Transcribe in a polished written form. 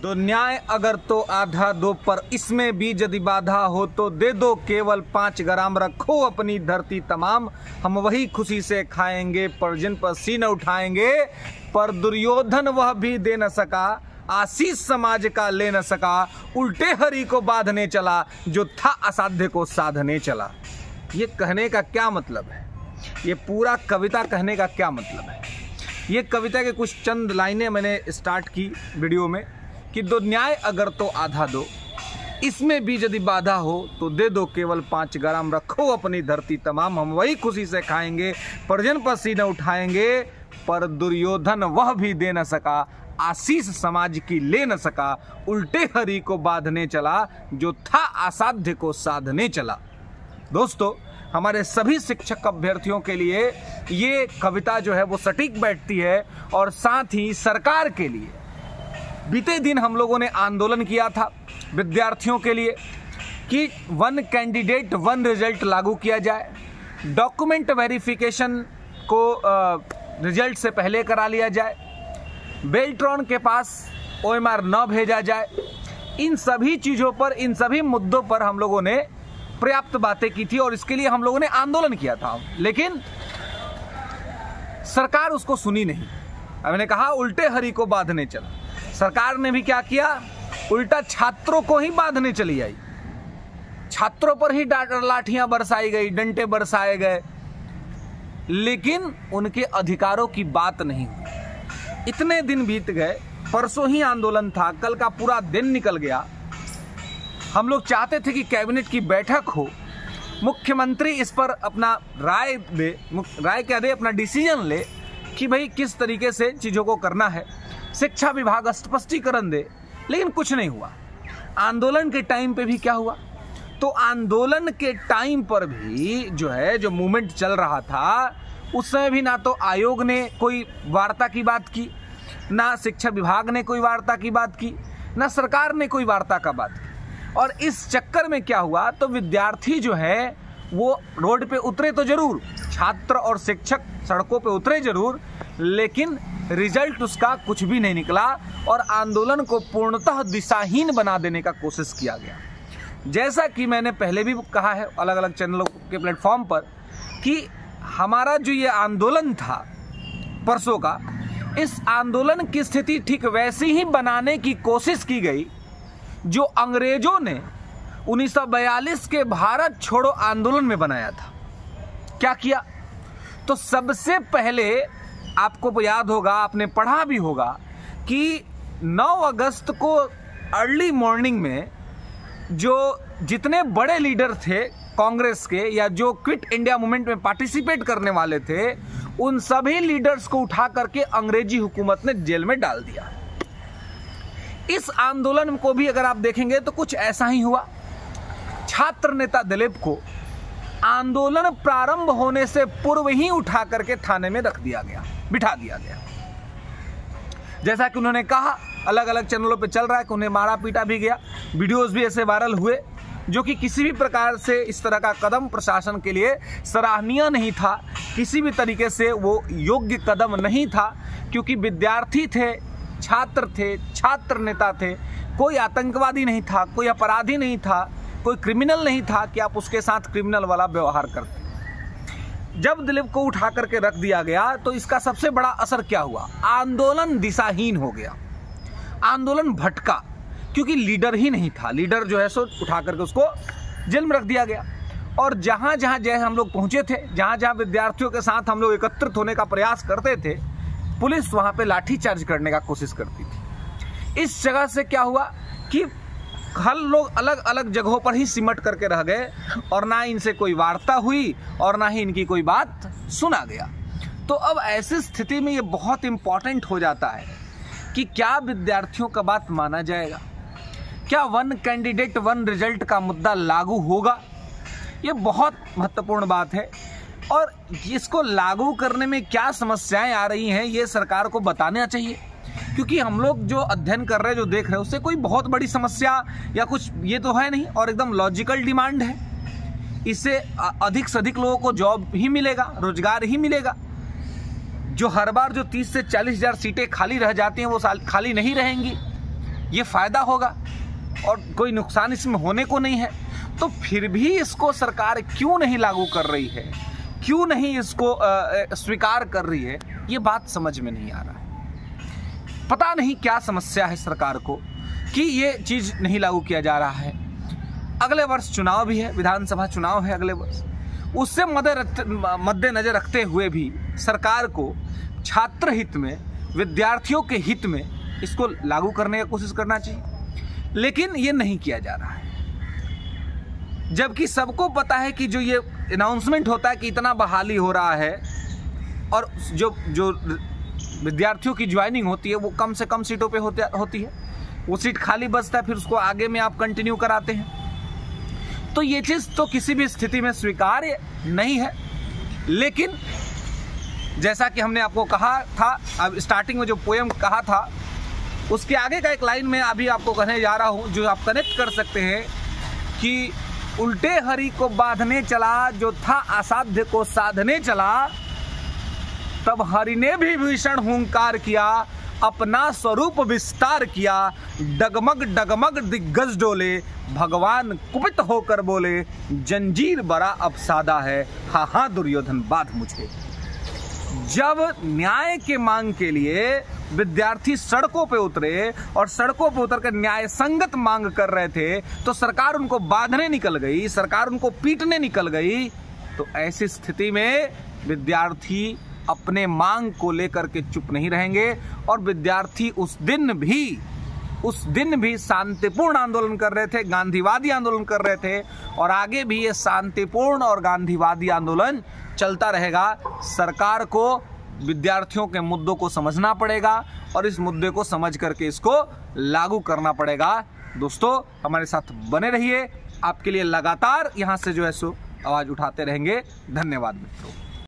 दो न्याय अगर तो आधा दो, पर इसमें भी यदि बाधा हो तो दे दो केवल 5 ग्राम। रखो अपनी धरती तमाम, हम वही खुशी से खाएंगे, पर जिन पर सीन उठाएंगे। पर दुर्योधन वह भी दे न सका, आशीष समाज का ले न सका। उल्टे हरि को बांधने चला, जो था असाध्य को साधने चला। ये कहने का क्या मतलब है? ये पूरा कविता कहने का क्या मतलब है? ये कविता के कुछ चंद लाइनें मैंने स्टार्ट की वीडियो में कि दो न्याय अगर तो आधा दो, इसमें भी यदि बाधा हो तो दे दो केवल 5 ग्राम। रखो अपनी धरती तमाम, हम वही खुशी से खाएंगे, परजन पर सीने उठाएंगे। पर दुर्योधन वह भी दे न सका, आशीष समाज की ले न सका। उल्टे हरि को बांधने चला, जो था असाध्य को साधने चला। दोस्तों, हमारे सभी शिक्षक अभ्यर्थियों के लिए ये कविता जो है वो सटीक बैठती है, और साथ ही सरकार के लिए। बीते दिन हम लोगों ने आंदोलन किया था विद्यार्थियों के लिए कि 1 कैंडिडेट 1 रिजल्ट लागू किया जाए, डॉक्यूमेंट वेरिफिकेशन को रिजल्ट से पहले करा लिया जाए, बेल्ट्रॉन के पास OMR न भेजा जाए। इन सभी चीज़ों पर, इन सभी मुद्दों पर हम लोगों ने पर्याप्त बातें की थी और इसके लिए हम लोगों ने आंदोलन किया था, लेकिन सरकार उसको सुनी नहीं। मैंने कहा उल्टे हरि को बांधने चला। सरकार ने भी क्या किया? उल्टा छात्रों को ही बांधने चली आई, छात्रों पर ही लाठियां बरसाई गई, डंडे बरसाए गए, लेकिन उनके अधिकारों की बात नहीं हुई। इतने दिन बीत गए, परसों ही आंदोलन था, कल का पूरा दिन निकल गया। हम लोग चाहते थे कि कैबिनेट की बैठक हो, मुख्यमंत्री इस पर अपना राय क्या दे, अपना डिसीजन ले कि भाई किस तरीके से चीज़ों को करना है, शिक्षा विभाग स्पष्टीकरण दे, लेकिन कुछ नहीं हुआ। आंदोलन के टाइम पे भी क्या हुआ? तो आंदोलन के टाइम पर भी जो मूवमेंट चल रहा था, उस समय भी ना तो आयोग ने कोई वार्ता की बात की, ना शिक्षा विभाग ने कोई वार्ता की बात की, ना सरकार ने कोई वार्ता का बात की। और इस चक्कर में क्या हुआ, तो विद्यार्थी जो है वो रोड पे उतरे तो जरूर, छात्र और शिक्षक सड़कों पे उतरे जरूर, लेकिन रिजल्ट उसका कुछ भी नहीं निकला और आंदोलन को पूर्णतः दिशाहीन बना देने का कोशिश किया गया। जैसा कि मैंने पहले भी कहा है अलग अलग चैनलों के प्लेटफॉर्म पर कि हमारा जो ये आंदोलन था परसों का, इस आंदोलन की स्थिति ठीक वैसी ही बनाने की कोशिश की गई जो अंग्रेजों ने 1942 के भारत छोड़ो आंदोलन में बनाया था। क्या किया? तो सबसे पहले आपको याद होगा, आपने पढ़ा भी होगा कि 9 अगस्त को अर्ली मॉर्निंग में जो जितने बड़े लीडर थे कांग्रेस के या जो क्विट इंडिया मूवमेंट में पार्टिसिपेट करने वाले थे, उन सभी लीडर्स को उठा करके अंग्रेजी हुकूमत ने जेल में डाल दिया। इस आंदोलन को भी अगर आप देखेंगे तो कुछ ऐसा ही हुआ। छात्र नेता दिलीप को आंदोलन प्रारंभ होने से पूर्व ही उठा करके थाने में रख दिया गया, बिठा दिया गया। जैसा कि उन्होंने कहा, अलग अलग चैनलों पे चल रहा है कि उन्हें मारा पीटा भी गया, वीडियोस भी ऐसे वायरल हुए, जो कि किसी भी प्रकार से इस तरह का कदम प्रशासन के लिए सराहनीय नहीं था, किसी भी तरीके से वो योग्य कदम नहीं था, क्योंकि विद्यार्थी थे, छात्र थे, छात्र नेता थे, कोई आतंकवादी नहीं था, कोई अपराधी नहीं था, कोई क्रिमिनल नहीं था कि आप उसके साथ क्रिमिनल वाला व्यवहार करते। जब दिलीप को उठा करके रख दिया गया तो इसका सबसे बड़ा असर क्या हुआ? आंदोलन दिशाहीन हो गया, आंदोलन भटका, क्योंकि लीडर ही नहीं था। लीडर जो है सो उठा करके उसको जेल में रख दिया गया। और जहां जहां हम लोग पहुंचे थे, जहां जहां विद्यार्थियों के साथ हम लोग एकत्रित होने का प्रयास करते थे, पुलिस वहां पे लाठीचार्ज करने का कोशिश करती थी। इस जगह से क्या हुआ कि हर लोग अलग अलग जगहों पर ही सिमट करके रह गए और ना इनसे कोई वार्ता हुई और ना ही इनकी कोई बात सुना गया। तो अब ऐसी स्थिति में ये बहुत इंपॉर्टेंट हो जाता है कि क्या विद्यार्थियों का बात माना जाएगा? क्या 1 कैंडिडेट 1 रिजल्ट का मुद्दा लागू होगा? ये बहुत महत्वपूर्ण बात है और इसको लागू करने में क्या समस्याएं आ रही हैं ये सरकार को बताना चाहिए, क्योंकि हम लोग जो अध्ययन कर रहे हैं, जो देख रहे हैं, उससे कोई बहुत बड़ी समस्या या कुछ ये तो है नहीं, और एकदम लॉजिकल डिमांड है। इससे अधिक से अधिक लोगों को जॉब ही मिलेगा, रोजगार ही मिलेगा। जो हर बार जो 30 से 40 हज़ार सीटें खाली रह जाती हैं वो खाली नहीं रहेंगी। ये फायदा होगा और कोई नुकसान इसमें होने को नहीं है, तो फिर भी इसको सरकार क्यों नहीं लागू कर रही है, क्यों नहीं इसको स्वीकार कर रही है, ये बात समझ में नहीं आ रहा है। पता नहीं क्या समस्या है सरकार को कि ये चीज नहीं लागू किया जा रहा है। अगले वर्ष चुनाव भी है, विधानसभा चुनाव है अगले वर्ष, उससे मद्देनजर रखते हुए भी सरकार को छात्र हित में, विद्यार्थियों के हित में इसको लागू करने की कोशिश करना चाहिए, लेकिन ये नहीं किया जा रहा है। जबकि सबको पता है कि जो ये अनाउंसमेंट होता है कि इतना बहाली हो रहा है और जो विद्यार्थियों की ज्वाइनिंग होती है वो कम से कम सीटों पे होती है, वो सीट खाली बचता है, फिर उसको आगे में आप कंटिन्यू कराते हैं। तो ये चीज़ तो किसी भी स्थिति में स्वीकार्य नहीं है। लेकिन जैसा कि हमने आपको कहा था, अब स्टार्टिंग में जो पोएम कहा था उसके आगे का एक लाइन में अभी आपको कहने जा रहा हूँ, जो आप कनेक्ट कर सकते हैं कि उल्टे हरि को बांधने चला, जो था असाध्य को साधने चला, तब हरि ने भी भीषण हुंकार किया, अपना स्वरूप विस्तार किया, डगमग डगमग दिग्गज डोले, भगवान कुपित होकर बोले, जंजीर बड़ा अब सादा है, हाँ हाँ दुर्योधन बांध मुझे। जब न्याय के मांग के लिए विद्यार्थी सड़कों पे उतरे और सड़कों पे उतरकर न्याय संगत मांग कर रहे थे, तो सरकार उनको बांधने निकल गई, सरकार उनको पीटने निकल गई। तो ऐसी स्थिति में विद्यार्थी अपने मांग को लेकर के चुप नहीं रहेंगे और विद्यार्थी उस दिन भी शांतिपूर्ण आंदोलन कर रहे थे, गांधीवादी आंदोलन कर रहे थे, और आगे भी ये शांतिपूर्ण और गांधीवादी आंदोलन चलता रहेगा। सरकार को विद्यार्थियों के मुद्दों को समझना पड़ेगा और इस मुद्दे को समझ करके इसको लागू करना पड़ेगा। दोस्तों, हमारे साथ बने रहिए, आपके लिए लगातार यहाँ से जो है सो आवाज उठाते रहेंगे। धन्यवाद मित्रों।